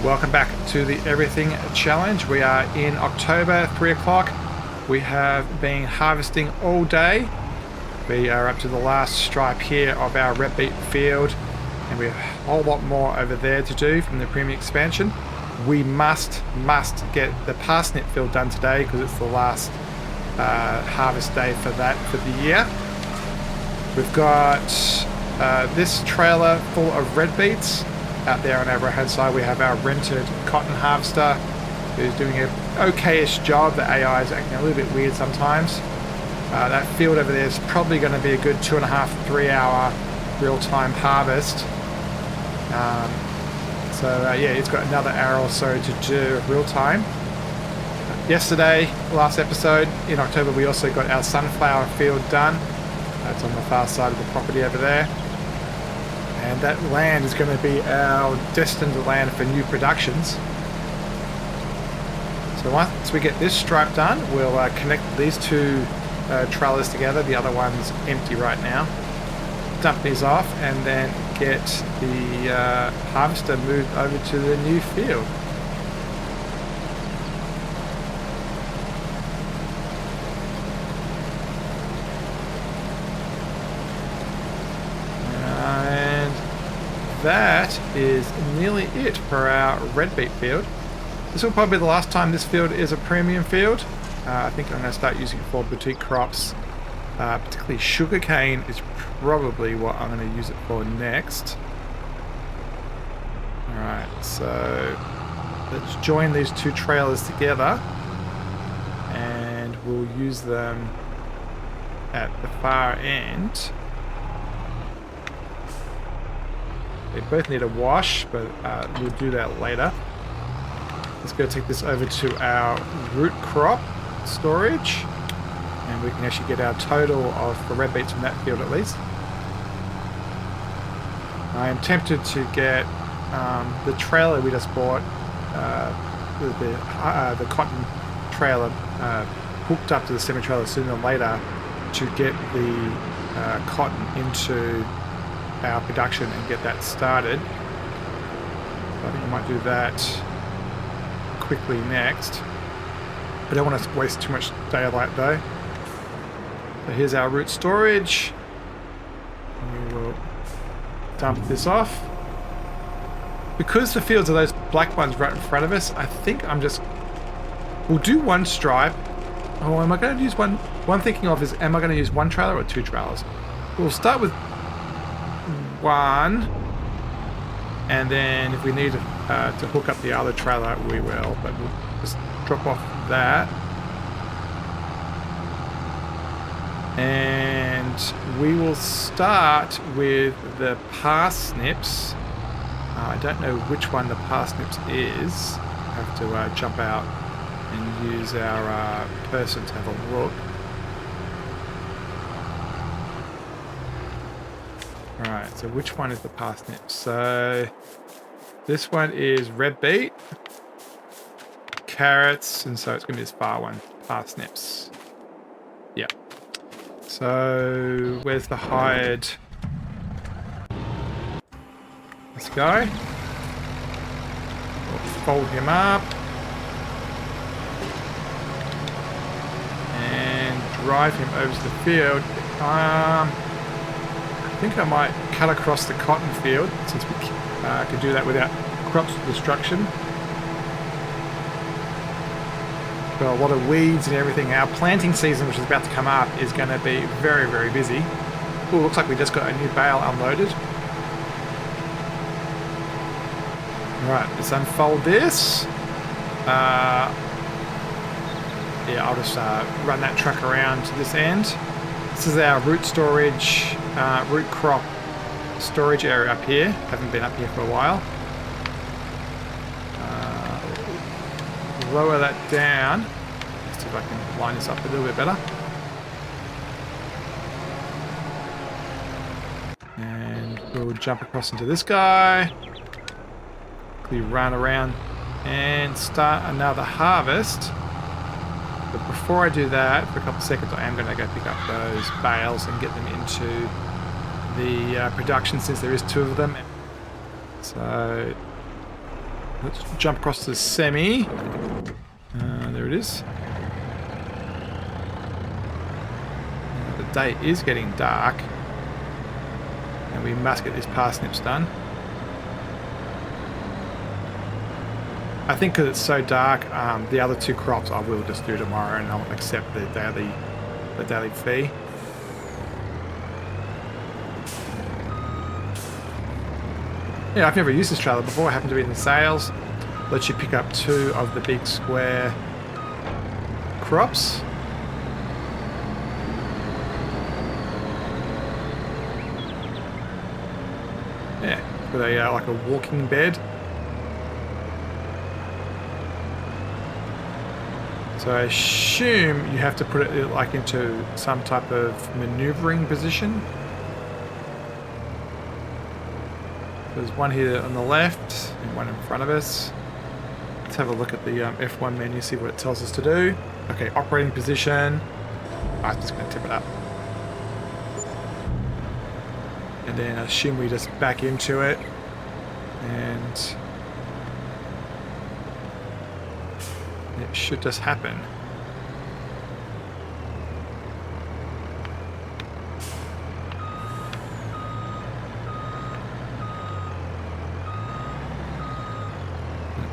Welcome back to the Everything Challenge. We are in October, 3 o'clock. We have been harvesting all day. We are up to the last stripe here of our red beet field, and we have a whole lot more over there to do from the premium expansion. We must get the parsnip field done today because it's the last harvest day for that for the year. We've got this trailer full of red beets. Out there on our right hand side we have our rented cotton harvester who's doing an okayish job. The AI is acting a little bit weird sometimes. That field over there is probably going to be a good 2.5–3 hour real-time harvest. Yeah, it's got another hour or so to do real-time. Yesterday, last episode in October, we also got our sunflower field done. That's on the far side of the property over there. And that land is going to be our destined land for new productions. So once we get this stripe done, we'll connect these two trailers together. The other one's empty right now. Dump these off and then get the harvester moved over to the new field. That is nearly it for our red beet field. This will probably be the last time this field is a premium field. I think I'm going to start using it for boutique crops. Particularly sugarcane is probably what I'm going to use it for next. Alright, so let's join these two trailers together and we'll use them at the far end. They both need a wash, but we'll do that later. Let's go take this over to our root crop storage, and we can actually get our total of the red beets from that field at least. I am tempted to get the trailer we just bought, the cotton trailer, hooked up to the semi-trailer sooner than later to get the cotton into our production and get that started. So I think I might do that quickly next. I don't want to waste too much daylight though. So here's our root storage. We will dump this off. Because the fields are those black ones right in front of us, I think we'll do one stripe. Oh, am I going to use one? What I'm thinking of is, am I going to use one trailer or two trailers? We'll start with one, and then if we need to hook up the other trailer we will, but we'll just drop off that, and we will start with the parsnips. I don't know which one the parsnips is. I have to jump out and use our person to have a look. Alright, so which one is the parsnip? So this one is red beet, carrots, and so it's going to be this far one, parsnips. Yeah. So where's the hired? Let's go. We'll fold him up and drive him over to the field. I think I might cut across the cotton field since we can do that without crops destruction. Got a lot of weeds and everything. Our planting season, which is about to come up, is going to be very, very busy. Oh, looks like we just got a new bale unloaded. Alright, let's unfold this. Yeah, I'll just run that truck around to this end. This is our root storage, root crop storage area up here. Haven't been up here for a while. Lower that down. Let's see if I can line this up a little bit better. And we'll jump across into this guy. Quickly run around and start another harvest. But before I do that, for a couple of seconds, I am going to go pick up those bales and get them into the production, since there is two of them. So Let's jump across to the semi. There it is. The day is getting dark. And we must get these parsnips done. I think because it's so dark, the other 2 crops I will just do tomorrow, and I'll accept the daily fee. Yeah, I've never used this trailer before. I happen to be in the sales. Lets you pick up 2 of the big square crops. Yeah, with a like a walking bed. So I assume you have to put it like into some type of maneuvering position. There's one here on the left and one in front of us. Let's have a look at the F1 menu, see what it tells us to do. Okay, operating position. I'm just going to tip it up. And then I assume we just back into it. And it should just happen.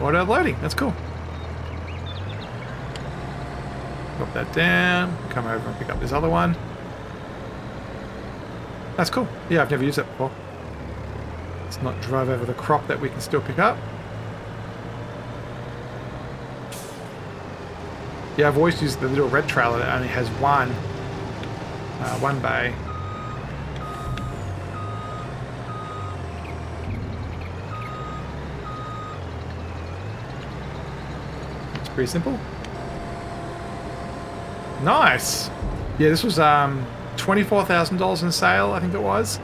Auto loading, that's cool. Drop that down, come over and pick up this other one. That's cool. Yeah, I've never used that before. Let's not drive over the crop that we can still pick up. Yeah, I've always used the little red trailer that only has one bay. It's pretty simple. Nice. Yeah, this was $24,000 in sale, I think it was,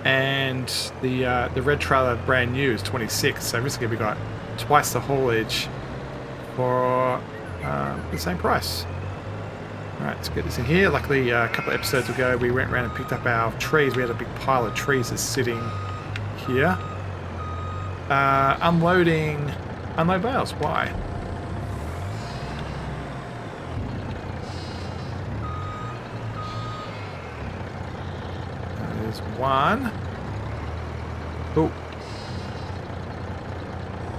and the red trailer brand new is 26. So basically we got twice the haulage for the same price. Alright, let's get this in here. Luckily, a couple of episodes ago, we went around and picked up our trees. We had a big pile of trees that's sitting here. Unload bales. Why? There's one. Oh.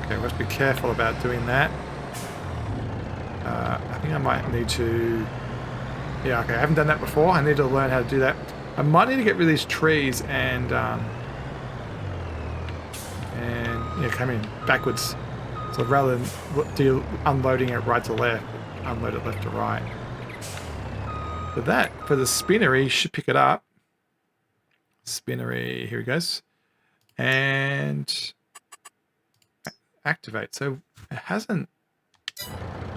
Okay, let's be careful about doing that. I think I might need to... Yeah, okay, I haven't done that before. I need to learn how to do that. I might need to get rid of these trees and yeah, come in backwards. So rather than do unloading it right to left, unload it left to right. For that, for the spinnery, should pick it up. Spinnery, here it goes. And activate. So it hasn't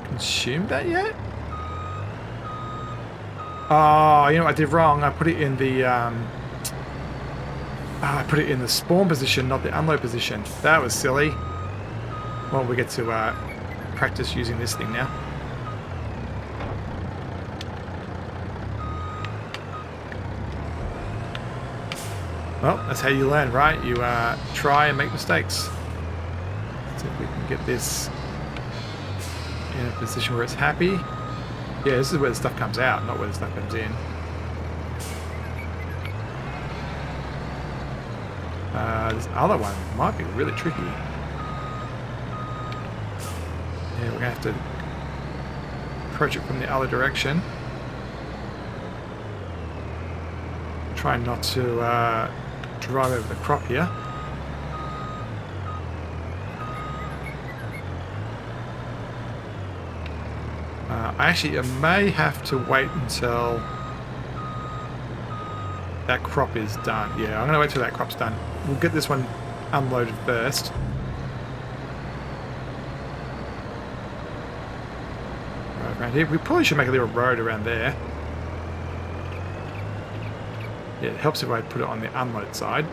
consumed that yet? Oh, you know what I did wrong? I put it in the I put it in the spawn position, not the unload position. That was silly. Well, we get to practice using this thing now. Well, that's how you learn, right? You try and make mistakes. Let's see if we can get this in a position where it's happy. Yeah, this is where the stuff comes out, not where the stuff comes in. This other one might be really tricky. Yeah, we're going to have to approach it from the other direction. Try not to drive over the crop here. I may have to wait until that crop is done. Yeah, I'm going to wait till that crop's done. We'll get this one unloaded first. Right around here. We probably should make a little road around there. Yeah, it helps if I put it on the unload side.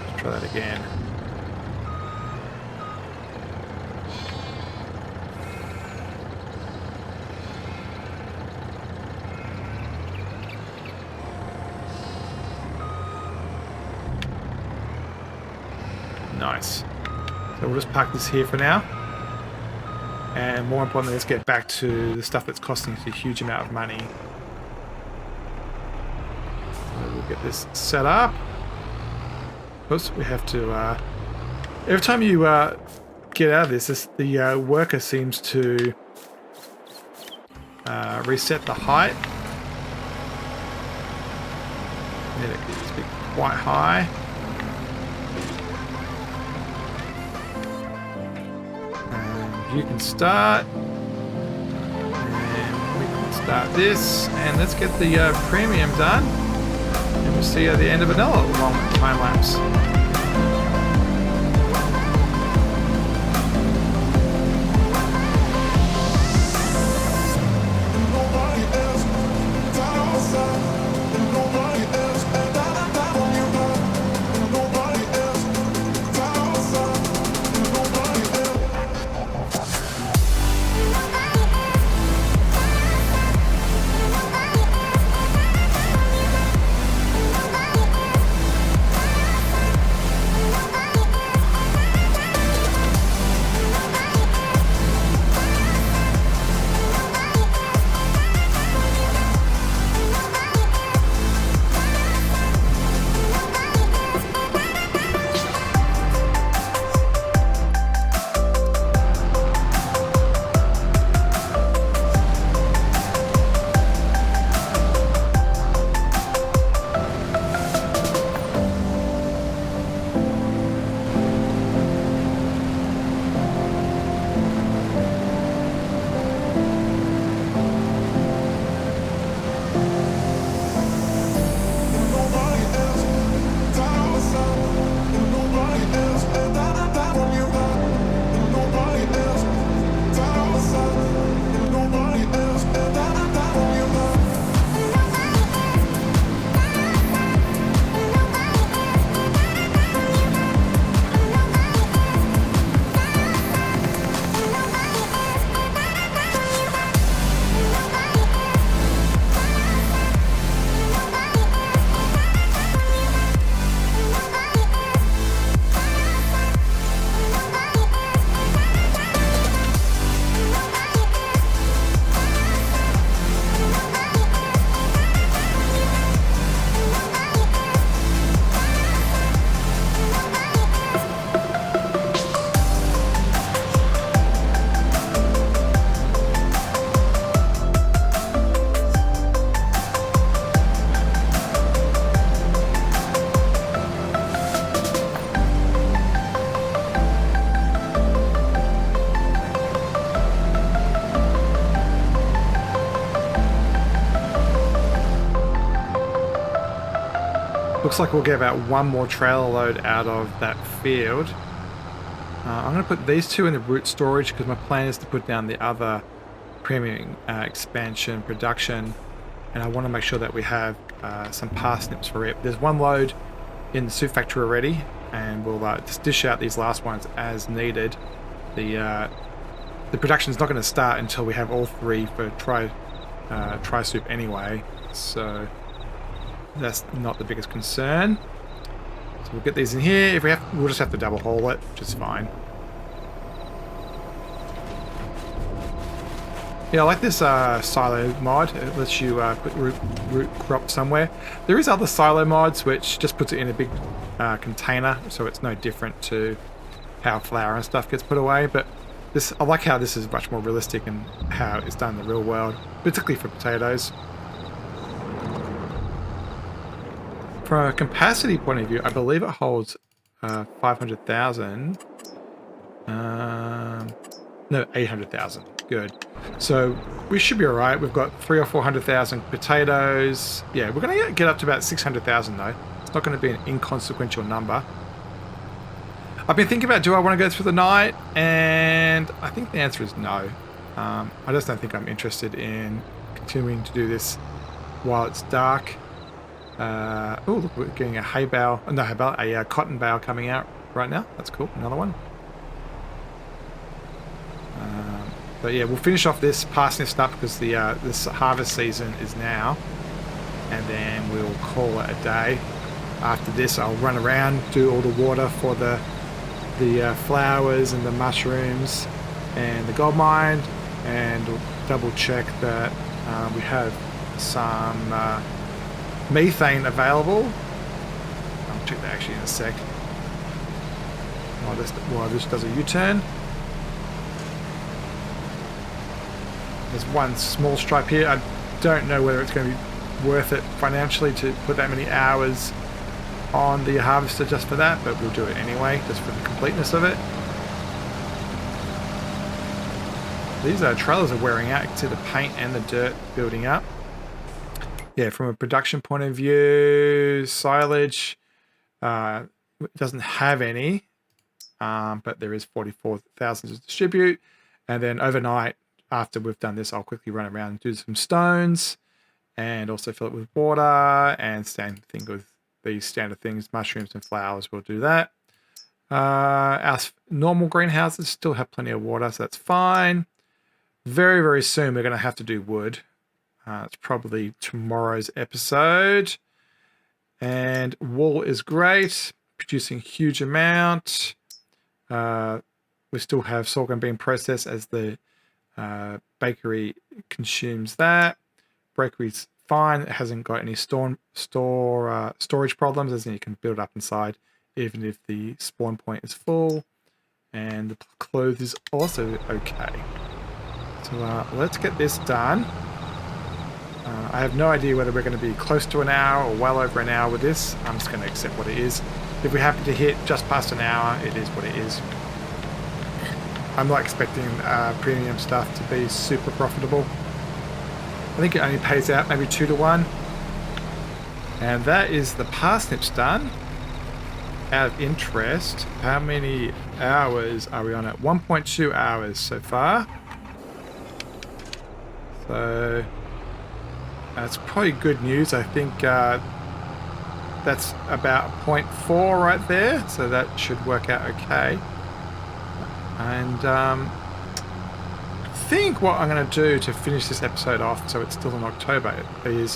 Let's try that again. Nice. So we'll just park this here for now. And more importantly, let's get back to the stuff that's costing us a huge amount of money. So we'll get this set up. Oops, we have to... every time you get out of this, the worker seems to reset the height. Need it to be quite high. And you can start. And we can start this. And let's get the premium done. And we'll see you at the end of another long time lapse. Looks like we'll get about one more trailer load out of that field. I'm going to put these two in the root storage because my plan is to put down the other premium expansion production, and I want to make sure that we have some parsnips for it. There's one load in the soup factory already, and we'll just dish out these last ones as needed. The production's not going to start until we have all three for tri soup anyway, so that's not the biggest concern. So we'll get these in here. If we have, we'll just have to double haul it, which is fine. Yeah, I like this silo mod. It lets you put root crop somewhere. There is other silo mods which just puts it in a big container, so it's no different to how flour and stuff gets put away. But this, I like how this is much more realistic and how it's done in the real world, particularly for potatoes. From a capacity point of view, I believe it holds 500,000. No, 800,000. Good. So we should be all right. We've got 300,000 or 400,000 potatoes. Yeah, we're going to get up to about 600,000 though. It's not going to be an inconsequential number. I've been thinking about, do I want to go through the night? And I think the answer is no. I just don't think I'm interested in continuing to do this while it's dark. Oh, look, we're getting a hay bale. No, hay bale, a cotton bale coming out right now. That's cool. Another one. But yeah, we'll finish off this parsnip stuff because the this harvest season is now, and then we'll call it a day. After this, I'll run around, do all the water for the the flowers and the mushrooms and the gold mine, and we'll double check that we have some methane available. I'll check that actually in a sec. While this does a U-turn. There's one small stripe here. I don't know whether it's going to be worth it financially to put that many hours on the harvester just for that, but we'll do it anyway, just for the completeness of it. These trailers are wearing out. You can see the paint and the dirt building up. Yeah, from a production point of view, silage doesn't have any, but there is 44,000 to distribute. And then overnight, after we've done this, I'll quickly run around and do some stones and also fill it with water, and same thing with these standard things, mushrooms and flowers, we'll do that. Our normal greenhouses still have plenty of water, so that's fine. Very, very soon we're going to have to do wood. It's probably tomorrow's episode. And wool is great, producing huge amount. We still have sorghum being processed as the bakery consumes that. Bakery's fine. It hasn't got any storage problems, as in you can build up inside even if the spawn point is full. And the clothes is also okay. So let's get this done. I have no idea whether we're going to be close to an hour or well over an hour with this. I'm just going to accept what it is. If we happen to hit just past an hour, it is what it is. I'm not expecting premium stuff to be super profitable. I think it only pays out maybe 2 to 1. And that is the parsnips done. Out of interest, how many hours are we on it? 1.2 hours so far. So that's probably good news. I think that's about 0.4 right there. So that should work out okay. And I think what I'm going to do to finish this episode off, so it's still in October, is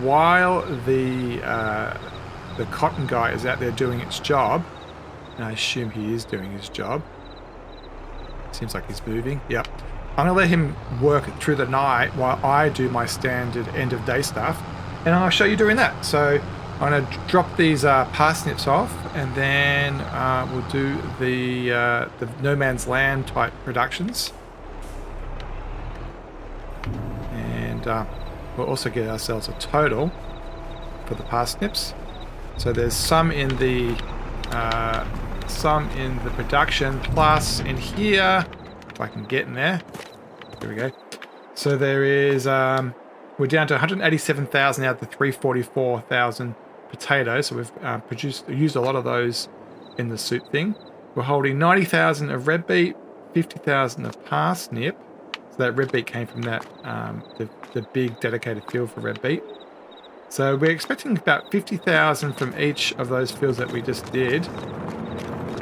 while the cotton guy is out there doing its job, and I assume he is doing his job. Seems like he's moving. Yep. I'm going to let him work through the night while I do my standard end of day stuff, and I'll show you doing that. So I'm going to drop these parsnips off, and then we'll do the no man's land type productions. And we'll also get ourselves a total for the parsnips. So there's some in the production, plus in here, if I can get in there. Here we go. So there is we're down to 187,000 out of the 344,000 potatoes. So we've used a lot of those in the soup thing. We're holding 90,000 of red beet, 50,000 of parsnip. So that red beet came from that the big dedicated field for red beet. So we're expecting about 50,000 from each of those fields that we just did.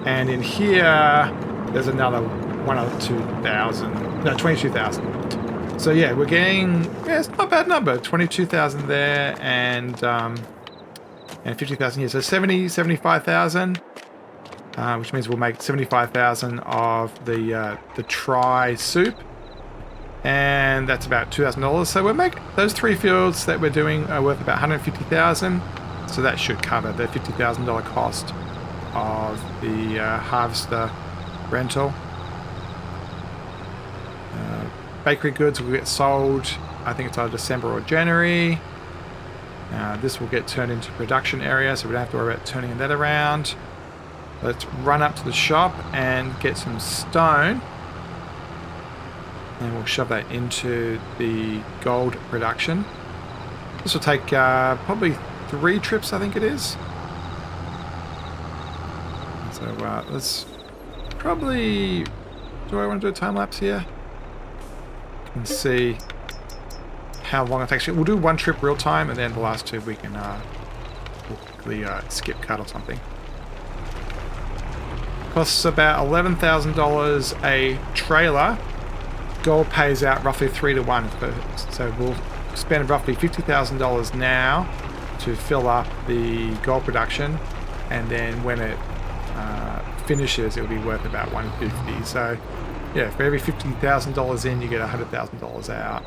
And in here, there's another 22,000. So yeah, we're getting, it's not a bad number, 22,000 there, and 50,000 here. So 75,000, which means we'll make 75,000 of the try soup. And that's about $2,000. So we'll make those 3 fields that we're doing are worth about 150,000. So that should cover the $50,000 cost of the harvester rental. Bakery goods will get sold, I think it's either December or January. This will get turned into production area, so we don't have to worry about turning that around. Let's run up to the shop and get some stone. And we'll shove that into the gold production. This will take probably 3 trips, I think it is. So let's probably... Do I want to do a time lapse here? You can see how long it takes. We'll do 1 trip real time, and then the last 2 we can we'll quickly skip cut or something. Costs about $11,000 a trailer. Gold pays out roughly 3 to 1. So we'll spend roughly $50,000 now to fill up the gold production, and then when it finishes, it'll be worth about $150. So yeah, for every $50,000 in, you get $100,000 out.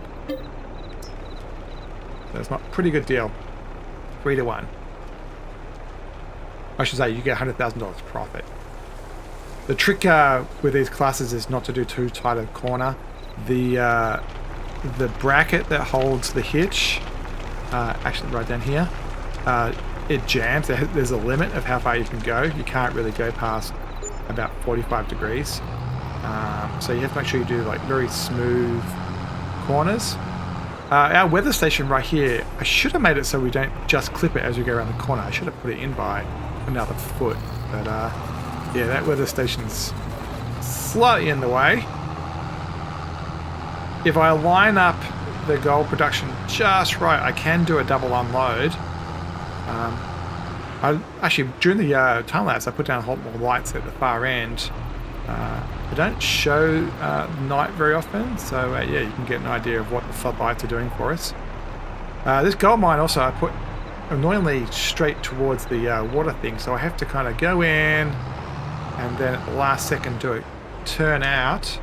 So it's not a pretty good deal. 3 to 1. I should say you get $100,000 profit. The trick with these classes is not to do too tight a corner. The bracket that holds the hitch, actually right down here, it jams. There's a limit of how far you can go. You can't really go past about 45 degrees. So you have to make sure you do like very smooth corners. Our weather station right here, I should have made it so we don't just clip it as we go around the corner. I should have put it in by another foot. But yeah, that weather station's slightly in the way. If I line up the gold production just right, I can do a double unload. Actually, during the time lapse, I put down a whole lot more lights at the far end. They don't show night very often, so yeah, you can get an idea of what the floodlights are doing for us. This gold mine also I put annoyingly straight towards the water thing, so I have to kind of go in and then at the last second do a turn out.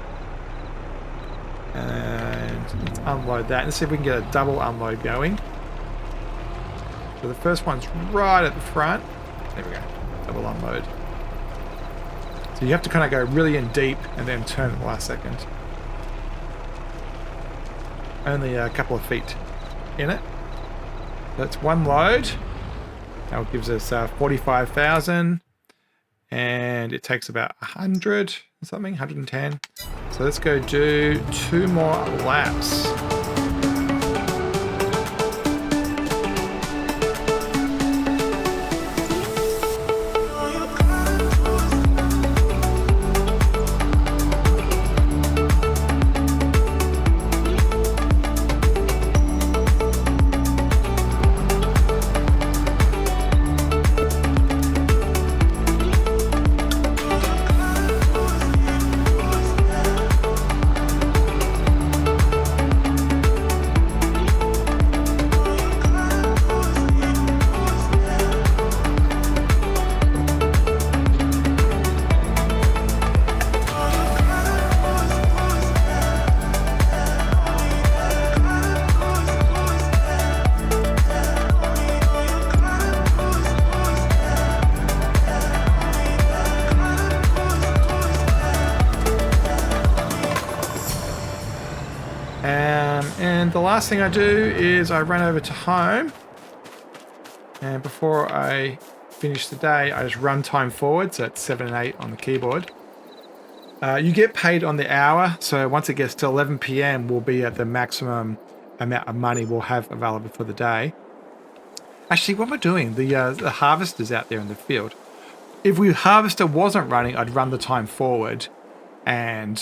And let's unload that. Let's see if we can get a double unload going. So the first one's right at the front. There we go. Double unload. So you have to kind of go really in deep and then turn at the last second. Only a couple of feet in it. That's one load. That gives us 45,000. And it takes about 100 or something, 110. So let's go do 2 more laps. And the last thing I do is I run over to home, and before I finish the day, I just run time forward, so it's 7 and 8 on the keyboard. You get paid on the hour, so once it gets to 11 PM, we'll be at the maximum amount of money we'll have available for the day. Actually, what we're doing, the harvester's out there in the field. If the harvester wasn't running, I'd run the time forward, and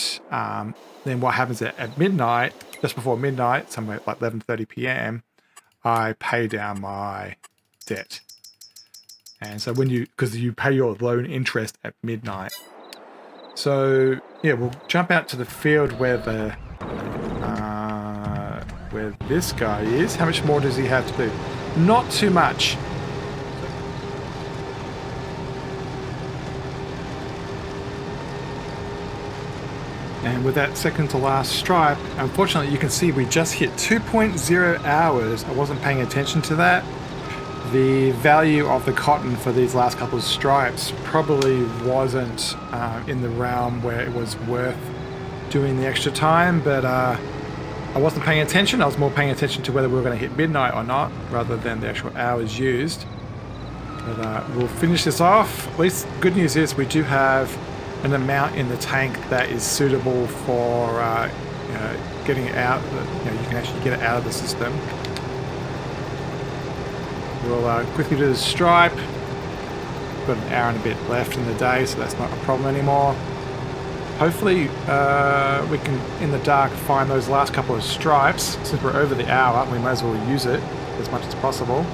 then what happens at midnight, just before midnight, somewhere like 11:30 PM, I pay down my debt. And so because you pay your loan interest at midnight. So yeah, we'll jump out to the field where where this guy is. How much more does he have to do? Not too much. And with that second to last stripe, unfortunately you can see we just hit 2.0 hours. I wasn't paying attention to that. The value of the cotton for these last couple of stripes probably wasn't in the realm where it was worth doing the extra time, but I wasn't paying attention. I was more paying attention to whether we were going to hit midnight or not, rather than the actual hours used. But we'll finish this off. At least good news is we do have an amount in the tank that is suitable for getting it out. You can actually get it out of the system. We'll quickly do the stripe. Got an hour and a bit left in the day, so that's not a problem anymore. Hopefully we can, in the dark, find those last couple of stripes. Since we're over the hour, we might as well use it as much as possible.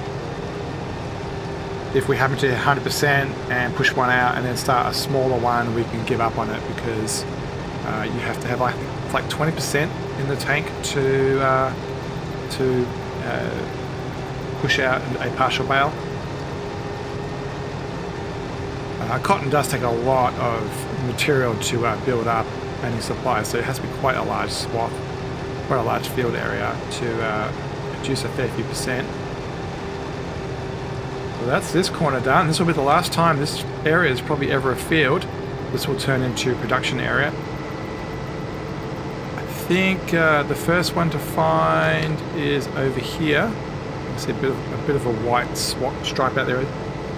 If we happen to hit 100% and push one out and then start a smaller one, we can give up on it, because you have to have like 20% in the tank to push out a partial bale. Cotton does take a lot of material to build up any supply, so it has to be quite a large swath, quite a large field area to produce a fair few percent. So that's this corner done. This will be the last time this area is probably ever a field. This will turn into a production area. I think the first one to find is over here. I see a bit of a white stripe out there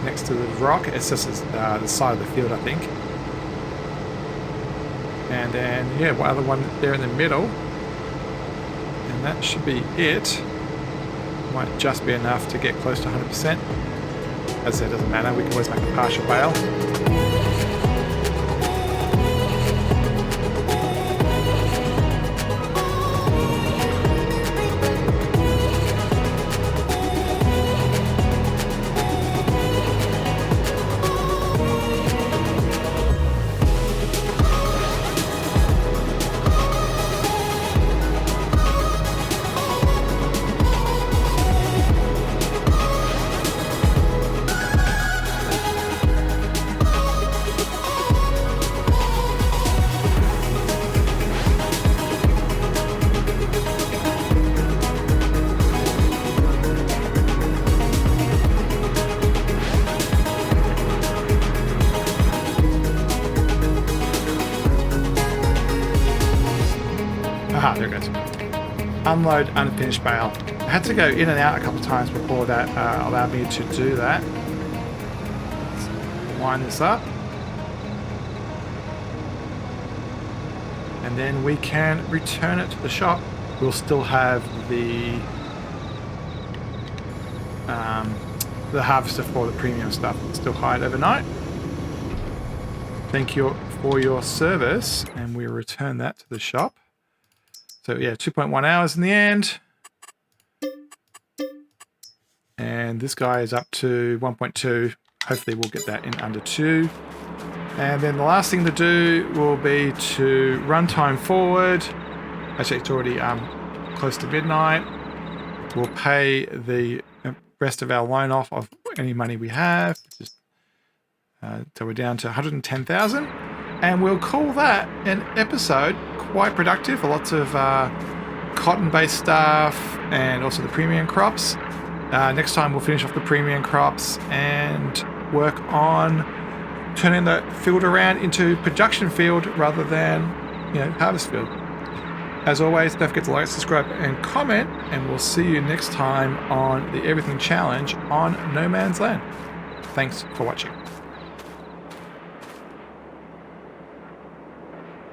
next to the rock. It's just the side of the field, I think. And then, yeah, one other one there in the middle. And that should be it. Might just be enough to get close to 100%. As I said, it doesn't matter. We can always make a partial bale. Aha, there it goes. Unload unfinished bale. I had to go in and out a couple of times before that allowed me to do that. Let's wind this up. And then we can return it to the shop. We'll still have the harvester for the premium stuff still hired overnight. Thank you for your service, and we return that to the shop. So yeah, 2.1 hours in the end. And this guy is up to 1.2. Hopefully we'll get that in under 2. And then the last thing to do will be to run time forward. Actually, it's already close to midnight. We'll pay the rest of our loan off of any money we have. So we're down to 110,000. And we'll call that an episode. Quite productive. Lots of cotton-based stuff and also the premium crops. Next time we'll finish off the premium crops and work on turning the field around into production field rather than, harvest field. As always, don't forget to like, subscribe, and comment, and we'll see you next time on the Everything Challenge on No Man's Land. Thanks for watching.